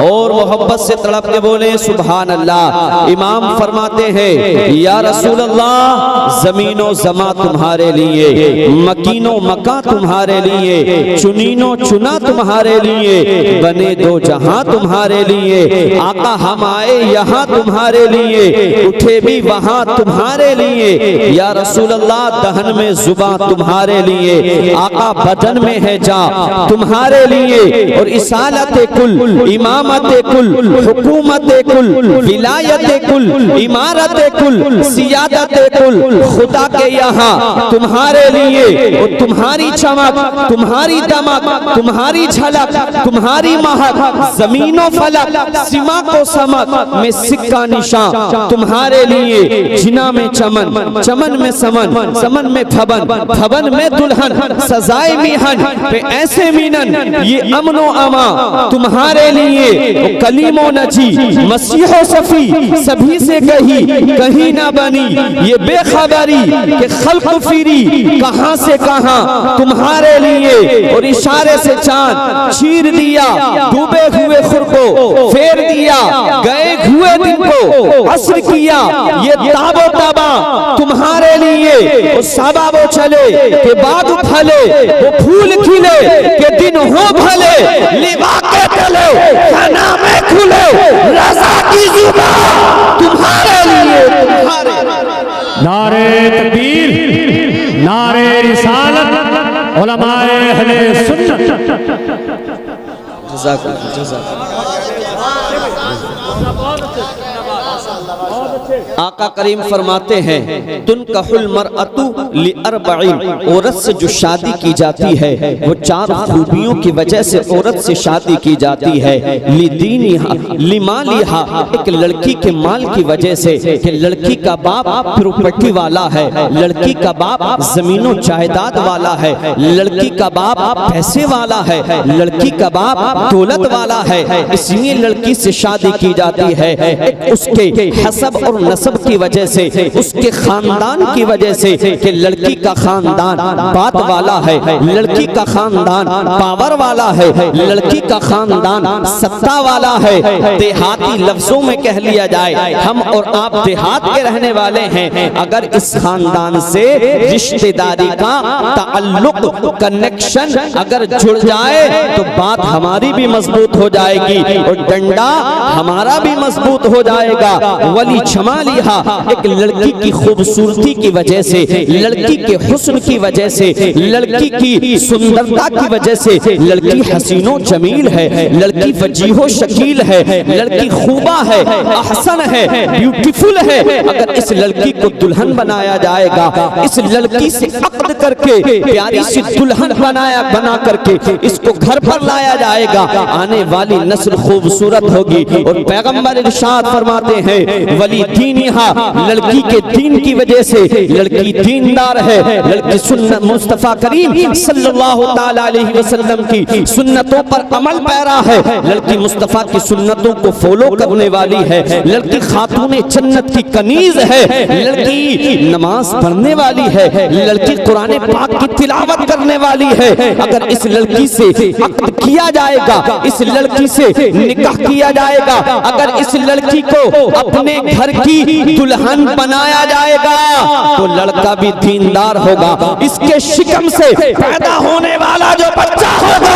اور محبت سے تڑپ کے بولے سبحان اللہ۔ امام فرماتے ہیں یا رسول اللہ زمین و زماں تمہارے لیے، مکین و مکاں تمہارے لیے، چنین و چنا تمہارے لیے، بنے دو جہاں تمہارے لیے، آقا ہم آئے یہاں تمہارے لیے، اٹھے بھی وہاں تمہارے لیے، یا رسول اللہ دہن میں زباں تمہارے لیے، آقا بدن میں ہے جاں تمہارے لیے، اور اصالت کل، امامت کل، حکومت کل، ولایت کل، امارت کل، سیادت کل، خدا کے یہاں تمہارے لیے، اور تمہاری چمک، تمہاری دمک، تمہاری جھلک، تمہاری مہک، زمین و فلک، سما کو سمک میں سکہ نشان تمہارے لیے، جنا میں چمن، چمن میں سمن، سمن میں پھبن، پھبن میں دلہن، سزائے میہن پہ ایسے مینن، یہ امن و امان تمہارے لیے، کلیم و نجی، مسیح و صفی، سبھی سے کہیں نہ بنی یہ بے خبری کہ خلق فیری کہاں سے کہاں تمہارے لیے، اور اشارے سے چاند چیر دیا، ڈوبے ہوئے خور کو پھیر دیا، گئے ہوئے دن کو عصر کیا، یہ تاب و تابا تمہارے لیے، اور سابا وہ چلے کہ باغ پھلے، وہ پھول کھلے کہ دن ہو بھلے، لبا کے تلے کھنا میں کھلے، رضا کی زبان تمہارے لیے، تمہارے نعرہ تکبیر، نعرہ رسالت، علماء اہل سنت۔ جزاک اللہ، جزاک اللہ۔ آقا کریم فرماتے ہیں تنکح المرأۃ لاربعین، عورت سے جو شادی کی جاتی ہے وہ چار خوبیوں کی وجہ سے عورت سے شادی کی جاتی ہے، لدینہا، لمالہا، ایک لڑکی کے مال کی وجہ سے کہ لڑکی کا باپ پراپرٹی والا ہے، لڑکی کا باپ زمین و جائیداد والا ہے، لڑکی کا باپ پیسے والا ہے، لڑکی کا باپ دولت والا ہے، اس لیے لڑکی سے شادی کی جاتی ہے، ایک اس کے حسب اور نسب کی وجہ سے، اس کے خاندان کی وجہ سے کہ لڑکی کا خاندان بات والا ہے، لڑکی کا خاندان پاور والا ہے، لڑکی کا خاندان ستا والا ہے۔ دیہاتی لفظوں میں کہہ لیا جائے ہم اور آپ دیہات کے رہنے والے ہیں، اگر اس خاندان سے رشتہ داری کا تعلق، کنیکشن اگر جڑ جائے تو بات ہماری بھی مضبوط ہو جائے گی اور ڈنڈا ہمارا بھی مضبوط ہو جائے گا۔ ولی جمالہا، ایک لڑکی کی خوبصورتی کی وجہ سے، لڑکی کے حسن کی وجہ سے، لڑکی کی سندرتا کی وجہ سے، لڑکی حسین و جمیل ہے، لڑکی وجیح و شکیل ہے، لڑکی خوبہ ہے، احسن ہے، بیوٹیفل ہے۔ اگر اس لڑکی کو دلہن بنایا جائے گا، اس لڑکی سے عقد کر کے پیاری سی دلہن بنا کر کے اس کو گھر پر لایا جائے گا، آنے والی نسل خوبصورت ہوگی۔ اور پیغمبر ارشاد فرماتے ہیں ولی دینہا، لڑکی کے دین کی وجہ سے لڑکی دیندار ہے، لڑکی سنت مصطفیٰ کریم صلی اللہ تعالی علیہ وسلم کی سنتوں پر عمل پیرا ہے، لڑکی مصطفیٰ کی سنتوں کو فالو کرنے والی ہے، لڑکی خاتون جنت کی کنیز ہے، لڑکی نماز پڑھنے والی ہے، لڑکی قرآن پاک کی تلاوت کرنے والی ہے۔ اگر اس لڑکی سے عقد کیا جائے گا، اس لڑکی سے نکاح کیا جائے گا، اگر اس لڑکی کو اپنے گھر کی دلہن بنایا جائے گا تو لڑکا بھی دیندار ہوگا، اس کے شکم سے پیدا ہونے والا جو بچہ ہوگا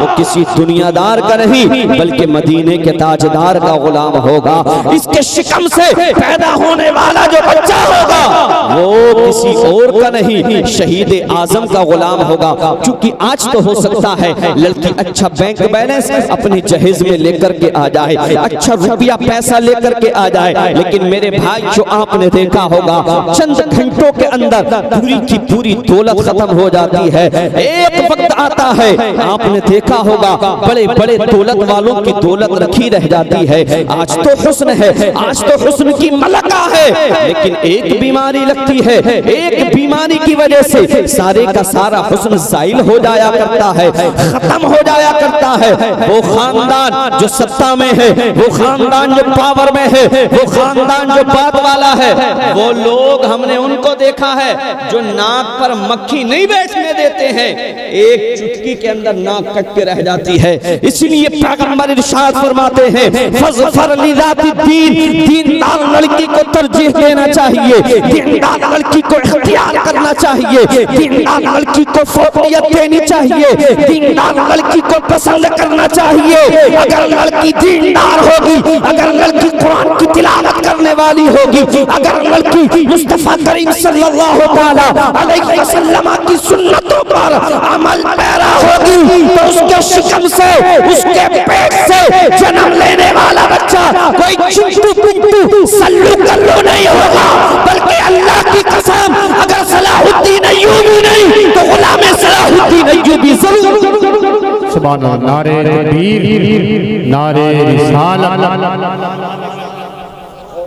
وہ کسی دنیا دار کا نہیں بلکہ مدینے کے تاجدار کا غلام ہوگا، اس کے شکم سے پیدا ہونے والا جو بچہ ہوگا وہ کسی اور کا نہیں شہید اعظم کا غلام ہوگا۔ چونکہ آج تو ہو سکتا ہے لڑکی اچھا بینک بیلنس اپنی جہیز میں لے کر کے آ جائے، اچھا روپیہ پیسہ لے کر کے آ جائے، لیکن میرے بھائی جو آپ نے دیکھا ہوگا چند گھنٹوں کے اندر پوری کی پوری دولت ختم ہو جاتی ہے۔ ایک وقت آتا ہے آپ نے دیکھا ہوگا بڑے بڑے دولت والوں کی دولت رکھی رہ جاتی ہے۔ آج تو حسن ہے، آج تو حسن کی ملکہ ہے، لیکن ایک بیماری لگتی ہے، ایک بیماری کی وجہ سے سارے کا سارا حسن زائل ہو جایا کرتا ہے، ختم ہو جایا فرمایا کرتا ہے وہ خاندان جو سطح میں ہے، وہ خاندان جو پاور میں ہے، وہ خاندان جو بات والا ہے، وہ لوگ ہم نے ان کو دیکھا ہے جو ناک پر مکھی نہیں بیٹھنے دیتے ہیں، ایک چٹکی کے اندر ناک کٹ کے رہ جاتی ہے۔ اس لیے پیغمبر ارشاد فرماتے ہیں فَظْفَرْ لِذَاتِ الدِّينِ، دیندار لڑکی کو ترجیح دینا چاہیے، دیندار لڑکی کو اختیار کرنا چاہیے، دیندار لڑکی کو فوقیت دینی چاہیے، دیندار لڑکی کو پسند کرنا چاہیے۔ اگر لڑکی دیندار ہوگی، اگر لڑکی قرآن کی تلاوت کرنے والی ہوگی، اگر لڑکی مصطفیٰ کریم صلی اللہ علیہ وسلم کی سنتوں پر عمل پیرا ہوگی، تو اس کے شکم سے، اس کے پیٹ سے جنم لینے والا بچہ کوئی چنٹو پنٹو سلو کلو نہیں ہوگا، بلکہ اللہ کی قسم اگر صلاح الدین ایوبی نہیں تو غلام صلاح الدین ایوبی ضرور۔ سبحان اللہ، نعرہ تکبیر، نعرہ رسالت۔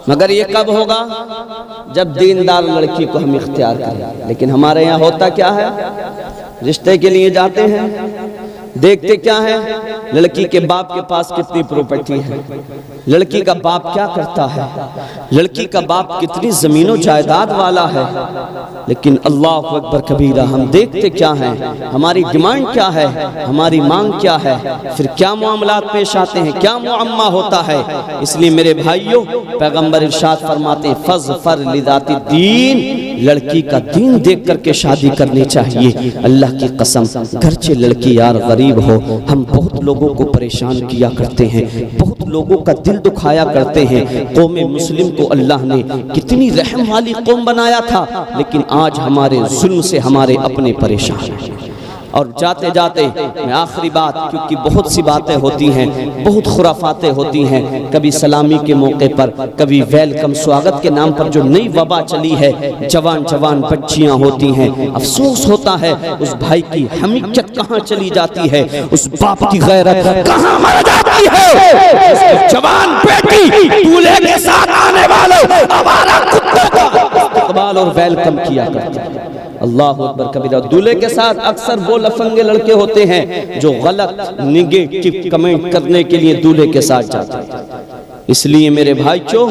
مگر یہ کب ہوگا؟ جب دیندار لڑکی کو ہم اختیار کریں۔ لیکن ہمارے یہاں ہوتا کیا ہے؟ رشتے کے لیے جاتے ہیں، دیکھتے کیا ہے؟ لڑکی کے باپ کے پاس کتنی پروپرٹی ہے، لڑکی کا باپ کیا کرتا ہے، لڑکی کا باپ کتنی زمین و جائیداد والا ہے۔ لیکن اللہ اکبر کبیرہ، ہم دیکھتے کیا ہیں؟ ہماری ڈیمانڈ کیا ہے، ہماری مانگ کیا ہے، پھر کیا معاملات پیش آتے ہیں، کیا معمہ ہوتا ہے۔ اس لیے میرے بھائیوں، پیغمبر ارشاد فرماتے ہیں فَظْفَرْ لِذَاتِ الدِّينِ، لڑکی کا دین دیکھ کر کے شادی کرنی چاہیے۔ اللہ کی قسم، گرچہ لڑکی یار غریب ہو، ہم بہت لوگوں کو پریشان کیا کرتے ہیں، بہت لوگوں کا دل دکھایا کرتے ہیں۔ قوم مسلم کو اللہ نے کتنی رحم والی قوم بنایا تھا، لیکن آج ہمارے ظلم سے ہمارے اپنے پریشان ہیں۔ اور جاتے جاتے میں آخری بات، کیونکہ بہت سی باتیں ہوتی ہیں، بہت خرافاتیں ہوتی ہیں، کبھی سلامی کے موقع پر، کبھی ویلکم سواگت کے نام پر جو نئی وبا چلی ہے، جوان جوان بچیاں ہوتی ہیں۔ افسوس ہوتا ہے اس بھائی کی حمیت کہاں چلی جاتی ہے، اس باپ کی غیرت کہاں مر جاتی ہے۔ اس کی جوان بیٹی دولہے کے ساتھ آنے والوں آوارہ کتوں کا استقبال اور ویلکم کیا کرتی ہے۔ اللہ اکبر کبیرہ۔ دولہے کے ساتھ اکثر وہ لفنگے لڑکے ہوتے ہیں جو غلط نگیٹو کمنٹ کرنے کے لیے دولہے کے ساتھ جاتے ہیں۔ اس لیے میرے بھائیوں،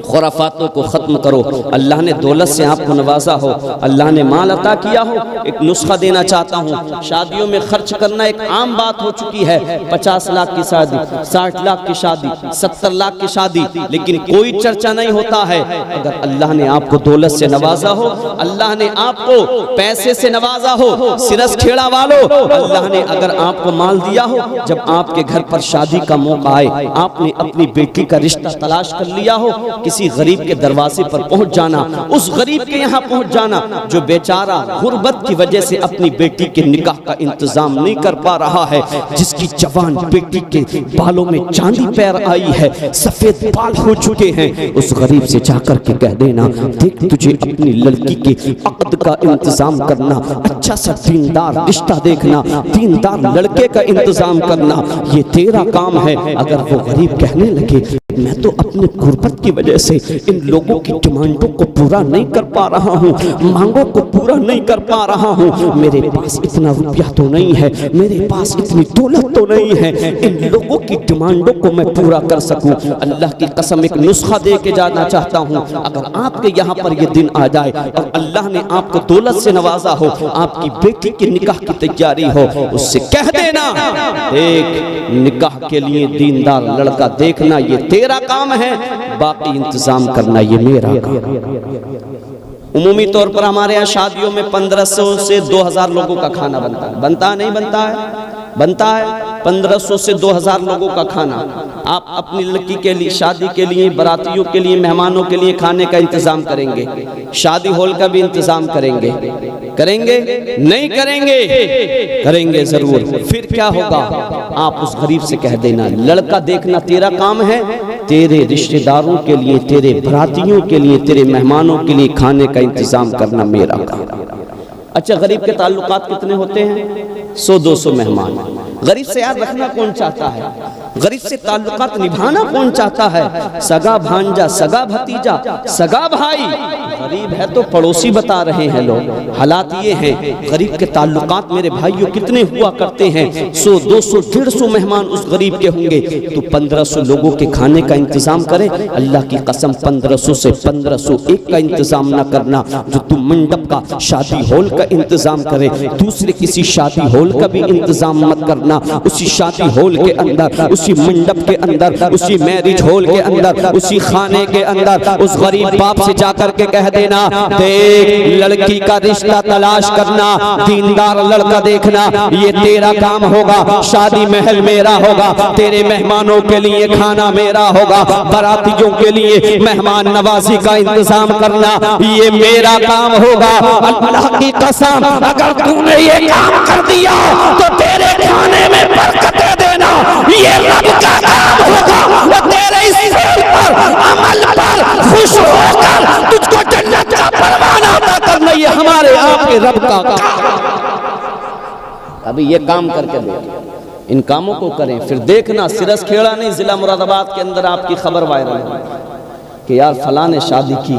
خرافاتوں کو ختم کرو۔ اللہ نے دولت سے آپ کو نوازا ہو، اللہ نے مال عطا کیا ہو، ایک نسخہ دینا چاہتا ہوں۔ شادیوں میں خرچ کرنا ایک عام بات ہو چکی ہے، 50 لاکھ کی شادی، 60 لاکھ کی شادی، 70 لاکھ کی شادی، لیکن کوئی چرچا نہیں ہوتا ہے۔ اگر اللہ نے آپ کو دولت سے نوازا ہو، اللہ نے آپ کو پیسے سے نوازا ہو، سرس کھیڑا والو، اللہ نے اگر آپ کو مال دیا ہو، جب آپ کے گھر پر شادی کا موقع آئے، آپ نے اپنی بیٹی کا رشتہ تلاش کر لیا ہو، کسی غریب کے دروازے پر پہنچ جانا، اس غریب کے یہاں پہنچ جانا جو بیچارہ غربت کی وجہ سے اپنی بیٹی کے نکاح کا انتظام نہیں کر پا رہا ہے، جس کی جوان بیٹی کے بالوں میں چاندی پیر آئی ہے، سفید بال ہو چکے ہیں، اس غریب سے جا کر کے کہہ دینا دیکھ تجھے اپنی لڑکی کے عقد کا انتظام کرنا، اچھا سا دیندار رشتہ دیکھنا، دیندار لڑکے کا انتظام کرنا، یہ تیرا کام ہے۔ اگر وہ غریب کہنے لگے میں تو اپنے غربت کی وجہ سے ان لوگوں کی ڈیمانڈوں کو پورا نہیں کر پا رہا ہوں، مانگوں کو پورا نہیں کر پا رہا ہوں، میرے پاس اتنا روپیہ تو نہیں ہے، میرے پاس اتنی دولت تو نہیں ہے، ان لوگوں کی ڈیمانڈوں کو میں پورا کر سکوں۔ اللہ کی قسم ایک نسخہ دے کے جانا چاہتا ہوں، اگر آپ کے یہاں پر یہ دن آ جائے اور اللہ نے آپ کو دولت سے نوازا ہو، آپ کی بیٹی کی نکاح کی تیاری ہو، اس سے کہہ دینا ایک نکاح کے لیے دیندار لڑکا دیکھنا یہ تیرا کام ہے، باقی انتظام کرنا یہ میرا کام۔ عمومی طور پر ہمارے یہاں شادیوں میں 1500 سے 2000 لوگوں کا کھانا بنتا ہے، بنتا نہیں بنتا ہے، بنتا ہے 1500 سے 2000 لوگوں کا کھانا۔ آپ اپنی لڑکی کے لیے، شادی کے لیے، براتیوں کے لیے، مہمانوں کے لیے کھانے کا انتظام کریں گے، شادی ہال کا بھی انتظام کریں گے، کریں گے نہیں کریں گے؟ کریں گے ضرور۔ پھر کیا ہوگا؟ آپ اس غریب سے کہہ دینا لڑکا دیکھنا تیرا کام ہے، تیرے رشتہ داروں کے لیے، تیرے براتیوں کے لیے، تیرے مہمانوں کے لیے کھانے کا انتظام کرنا میرا کام۔ اچھا غریب کے تعلقات کتنے ہوتے ہیں؟ 100-200 مہمان، غریب سے یاد رکھنا کون چاہتا ہے؟ غریب سے تعلقات نبھانا کون چاہتا ہے؟ سگا بھانجا، سگا بھتیجا، سگا بھائی، غریب ہے تو پڑوسی بتا رہے ہیں لوگ۔ حالات یہ ہیں، غریب کے تعلقات میرے بھائیوں کتنے ہوا کرتے ہیں، 100 200 150 مہمان اس غریب کے ہوں گے، تو 1500 لوگوں کے کھانے کا انتظام کرے، اللہ کی قسم 1500 سے 1501 کا انتظام نہ کرنا، جو تم منڈپ کا، شادی ہال کا انتظام کرے، دوسرے کسی شادی ہال کا بھی انتظام مت کرنا، اسی شادی ہال کے اندر، اسی منڈپ کے اندر، اسی میرج ہال کے اندر، اسی خانے کے اندر اس غریب باپ سے جا کر کے کہہ دینا، دیکھ لڑکی کا رشتہ تلاش کرنا، دیندار لڑکا دیکھنا، یہ تیرا کام ہوگا، شادی محل میرا ہوگا، تیرے مہمانوں کے لیے کھانا میرا ہوگا، براتیوں کے لیے مہمان نوازی کا انتظام کرنا یہ میرا کام ہوگا۔ اللہ کی قسم اگر تو نے یہ کام کر دیا تو تیرے کھانے میں برکتیں دینا یہ رب کا کام ہوگا، اور تیرے اس فعل پر، عمل پر خوش ہو کر تجھ کو جنت کا پروانہ عطا کرنا یہ ہمارے آپ کے رب کا کام۔ ابھی یہ کام کر کے دے، ان کاموں کو کریں، پھر دیکھنا سرس کھیڑا نہیں، ضلع مراد آباد کے اندر آپ کی خبر وائرل ہے کہ یار فلاں نے شادی کی،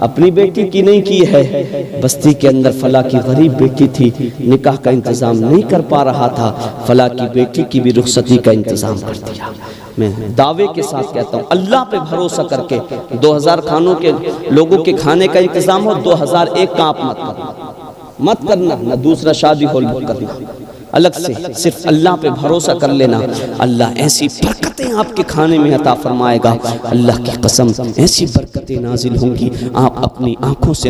اپنی بیٹی کی نہیں کی ہے، بستی کے اندر فلاں کی غریب بیٹی تھی، نکاح کا انتظام نہیں کر پا رہا تھا، فلاں کی بیٹی کی بھی رخصتی کا انتظام کر دیا۔ میں دعوے کے ساتھ کہتا ہوں، اللہ پہ بھروسہ کر کے 2000 خانوں کے لوگوں کے کھانے کا انتظام ہو، 2001 کا آپ مت کرنا، نہ دوسرا شادی ہال بک کرنا، الگ سے صرف اللہ پہ بھروسہ کر لینا، اللہ ایسی برکتیں آپ کے کھانے میں عطا فرمائے گا، اللہ کی قسم ایسی برکتیں نازل ہوں گی، آپ اپنی آنکھوں سے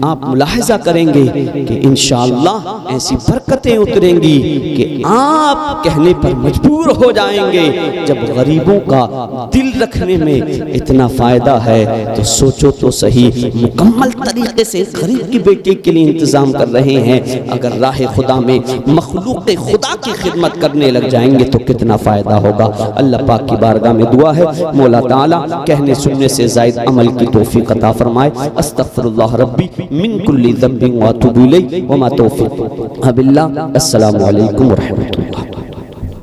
آپ ملاحظہ کریں گے کہ انشاءاللہ ایسی برکتیں اتریں گی کہ آپ کہنے پر مجبور ہو جائیں گے۔ جب غریبوں کا دل رکھنے میں اتنا فائدہ ہے تو سوچو تو صحیح، مکمل طریقے سے غریب کی بیٹی کے لیے انتظام کر رہے ہیں، اگر راہ خدا میں مخلوق خدا کی خدمت کرنے لگ جائیں گے تو کتنا فائدہ ہوگا۔ اللہ پاک کی بارگاہ میں دعا ہے مولا تعالیٰ کہنے سننے سے زائد عمل کی توفیق عطا فرمائے۔ استغفر اللہ ربی من کل ذنب واتوب الیہ وما توفیق الا باللہ۔ السلام علیکم ورحمۃ اللہ۔